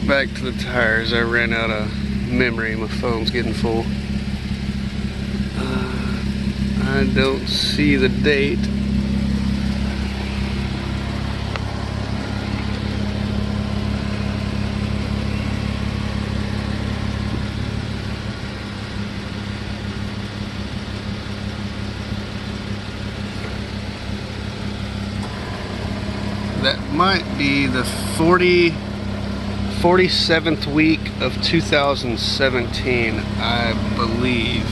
back to the tires. I ran out of memory. My phone's getting full. I don't see the date. That might be the 47th week of 2017, I believe.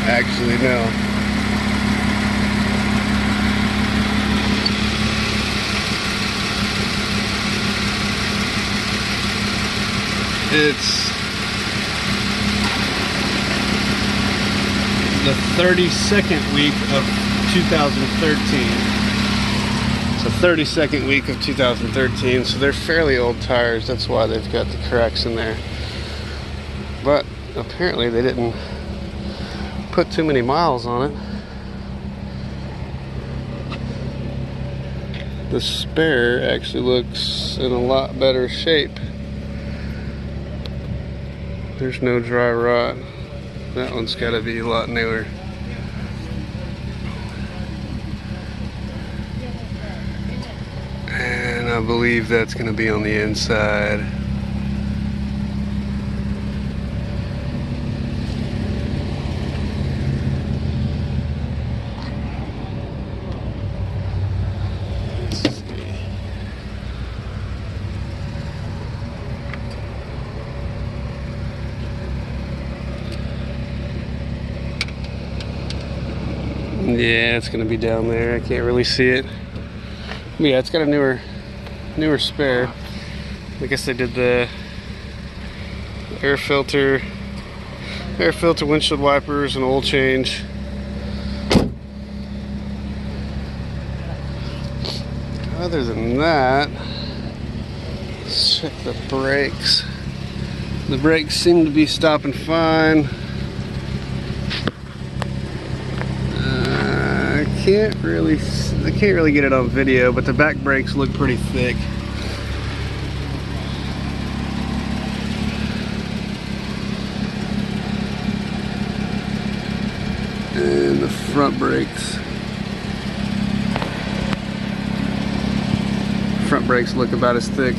Actually, no. It's the 32nd week of 2013. It's the 32nd week of 2013, so they're fairly old tires. That's why they've got the cracks in there. But apparently they didn't put too many miles on it. The spare actually looks in a lot better shape. There's no dry rot. That one's got to be a lot newer. And I believe that's going to be on the inside. Yeah, it's gonna be down there. I can't really see it. But yeah, it's got a newer spare. I guess they did the air filter, windshield wipers, and oil change. Other than that, let's check the brakes. The brakes seem to be stopping fine. I can't really get it on video, but the back brakes look pretty thick. And the front brakes look about as thick.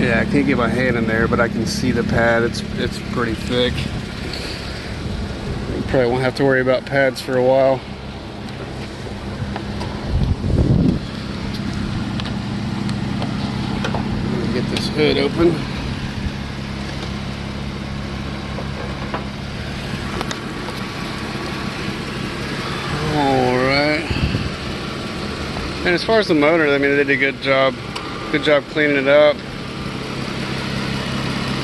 Yeah, I can't get my hand in there, but I can see the pad. It's pretty thick. Probably won't have to worry about pads for a while. Get this hood open. Alright. And as far as the motor, I mean, they did a good job cleaning it up.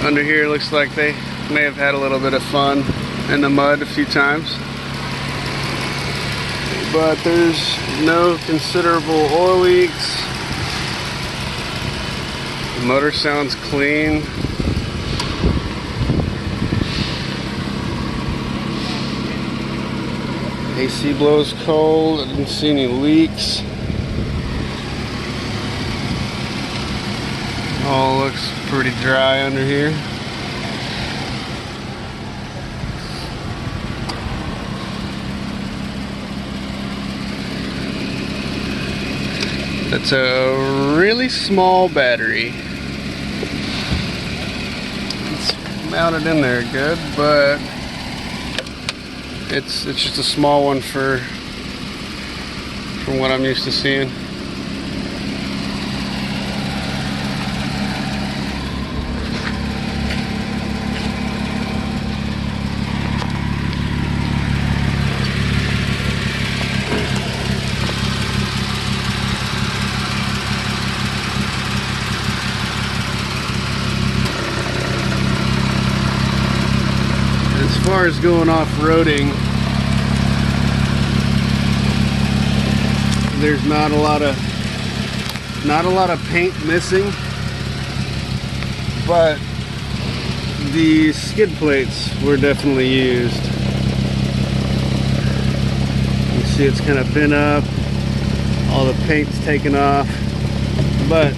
Under here looks like they may have had a little bit of fun in the mud a few times, but there's no considerable oil leaks. The motor sounds clean. AC blows cold. I didn't see any leaks. All looks pretty dry under here. It's a really small battery. It's mounted in there good, but it's just a small one from what I'm used to seeing. As far as going off-roading, there's not a lot of paint missing, but the skid plates were definitely used. You see it's kind of bent up, all the paint's taken off, but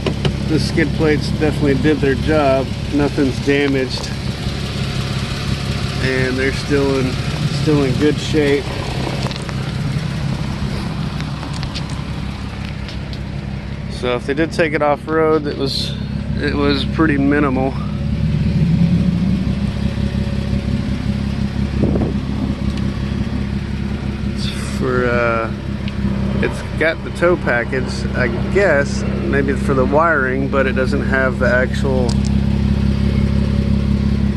the skid plates definitely did their job. Nothing's damaged, and they're still in good shape. So if they did take it off road, it was pretty minimal. It's got the tow package, I guess, maybe for the wiring, but it doesn't have the actual,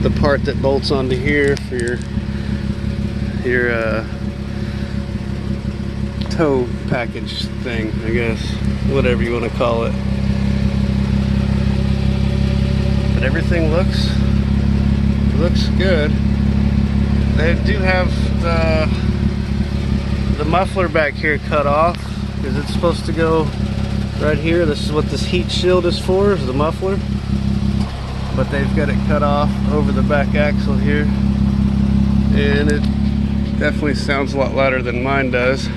the part that bolts onto here for your tow package thing, I guess, whatever you want to call it. But everything looks good. They do have the muffler back here cut off, because it's supposed to go right here. This is what this heat shield is for, is the muffler. But they've got it cut off over the back axle here, and it definitely sounds a lot louder than mine does,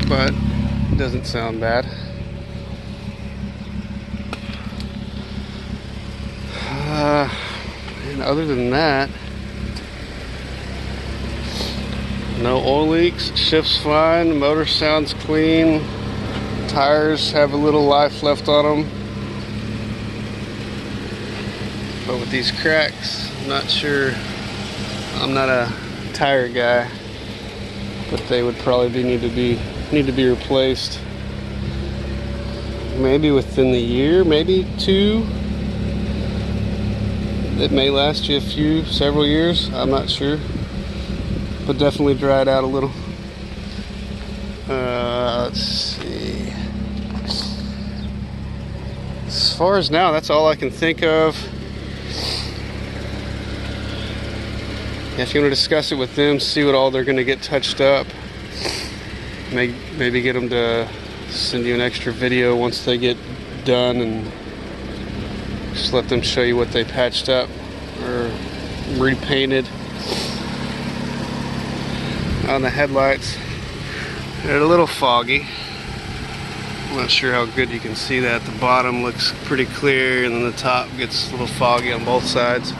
but it doesn't sound bad. And other than that, no oil leaks, shift's fine, motor sounds clean, tires have a little life left on them. But with these cracks, I'm not sure. I'm not a tire guy, but they would probably need to be replaced. Maybe within the year, maybe 2. It may last you several years, I'm not sure. But definitely dry it out a little. Let's see. As far as now, that's all I can think of. If you want to discuss it with them, see what all they're going to get touched up. Maybe get them to send you an extra video once they get done, and just let them show you what they patched up or repainted. On the headlights, they're a little foggy. I'm not sure how good you can see that. The bottom looks pretty clear, and then the top gets a little foggy on both sides.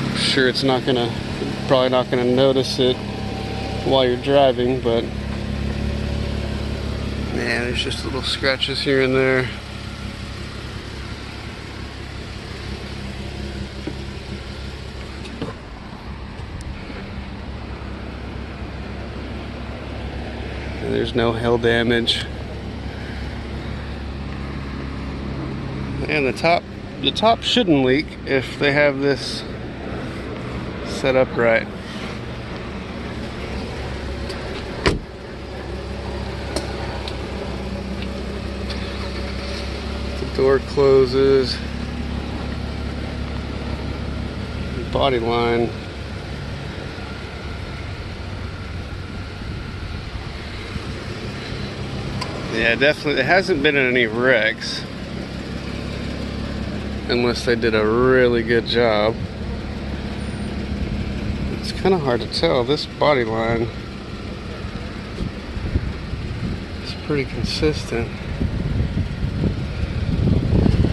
I'm sure it's probably not gonna notice it while you're driving, but man, there's just little scratches here and there. There's no hail damage, and the top shouldn't leak if they have this set up right. The door closes, the body line. Yeah, definitely, it hasn't been in any wrecks, unless they did a really good job. It's kind of hard to tell. This body line is pretty consistent.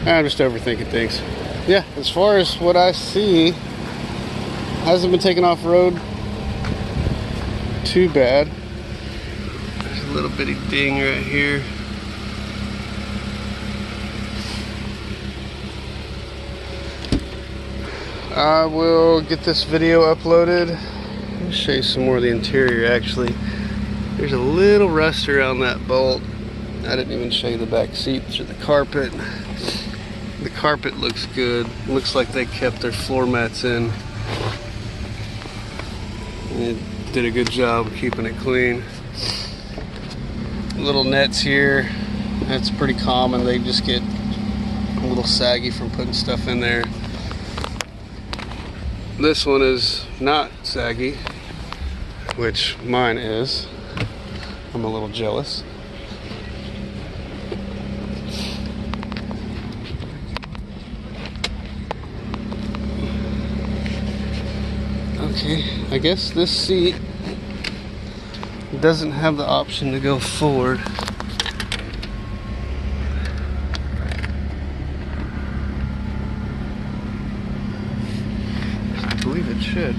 I'm just overthinking things. Yeah, as far as what I see, hasn't been taken off road too bad. A little bitty ding right here. I will get this video uploaded. I'll show you some more of the interior. Actually, there's a little rust around that bolt. I didn't even show you the back seats or the carpet. The carpet looks good. Looks like they kept their floor mats in. They did a good job keeping it clean. Little nets here, that's pretty common. They just get a little saggy from putting stuff in there. This one is not saggy, which mine is. I'm a little jealous. Okay, I guess this seat doesn't have the option to go forward. I believe it should.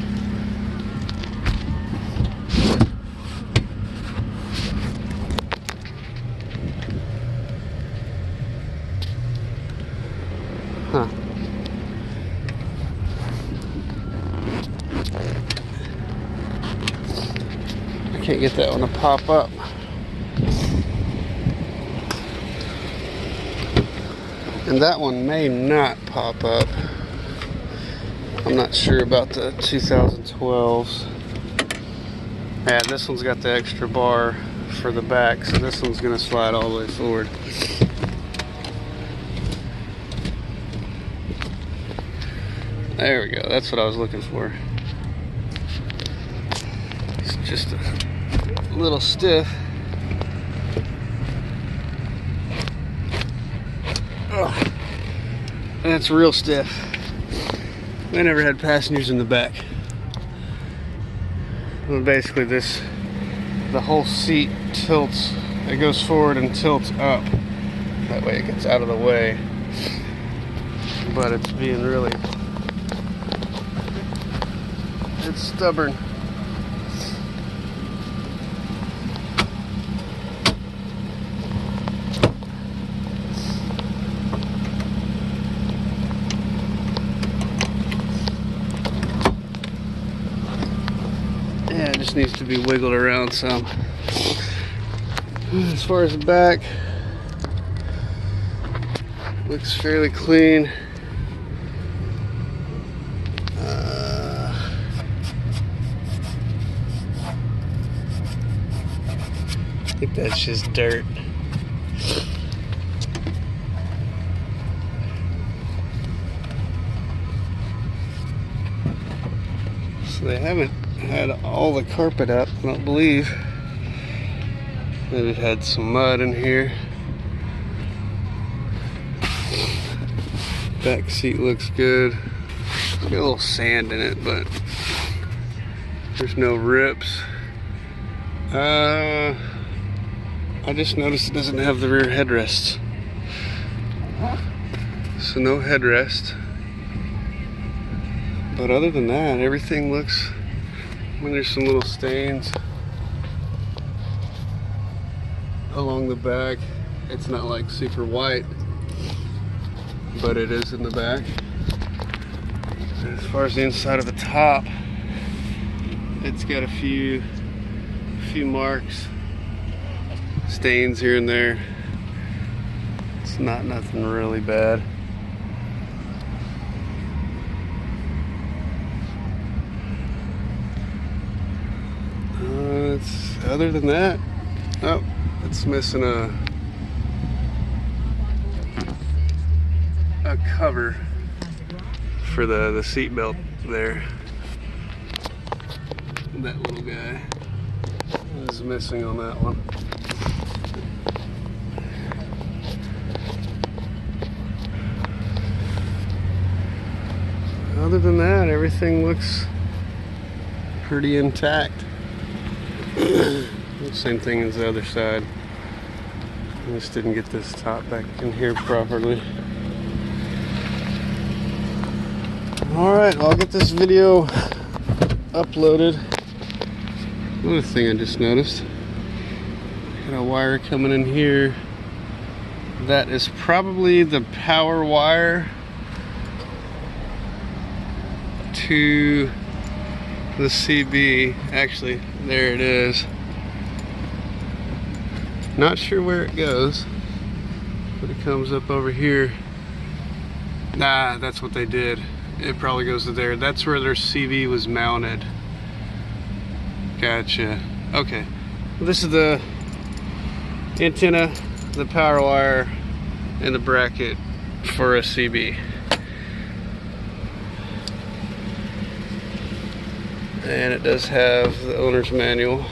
Huh. I can't get that one to pop up. And that one may not pop up. I'm not sure about the 2012s. Yeah, this one's got the extra bar for the back, so this one's gonna slide all the way forward. There we go, that's what I was looking for. It's just a little stiff. Ugh. That's real stiff. I never had passengers in the back. Well, basically the whole seat tilts, it goes forward and tilts up. That way it gets out of the way. But it's being really, it's stubborn. Yeah, it just needs to be wiggled around some. As far as the back, looks fairly clean. I think that's just dirt. So they haven't had all the carpet up, I don't believe. Maybe it had some mud in here. Back seat looks good. It's got a little sand in it, but there's no rips. I just noticed it doesn't have the rear headrests. So no headrest. But other than that, everything looks, I mean, there's some little stains along the back. It's not like super white, but it is in the back. And as far as the inside of the top, it's got a few marks, stains here and there. It's not nothing really bad. Other than that, oh, it's missing a cover for the seat belt there. That little guy is missing on that one. Other than that, everything looks pretty intact. Same thing as the other side. I just didn't get this top back in here properly. Alright, I'll get this video uploaded. Another thing I just noticed. Got a wire coming in here. That is probably the power wire to the CB. Actually, there it is. Not sure where it goes, but it comes up over here. Nah, that's what they did. It probably goes to there. That's where their CV was mounted. Gotcha. Okay. Well, this is the antenna, the power wire, and the bracket for a CB. And it does have the owner's manual.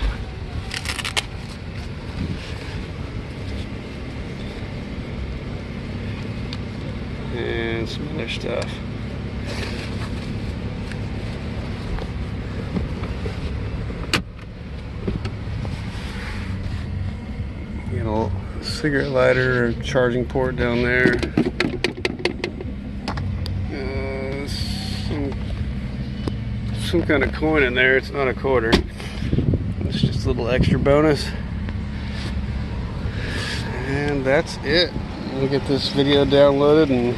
And some other stuff. cigarette lighter or charging port down there. Some kind of coin in there. It's not a quarter. It's just a little extra bonus. And that's it. We'll get this video downloaded and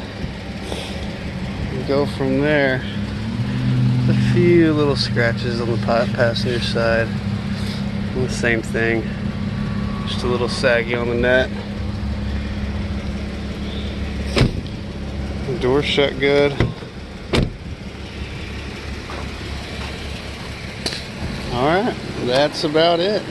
go from there. A few little scratches on the passenger side. The same thing. Just a little saggy on the net. The door's shut good. Alright, that's about it.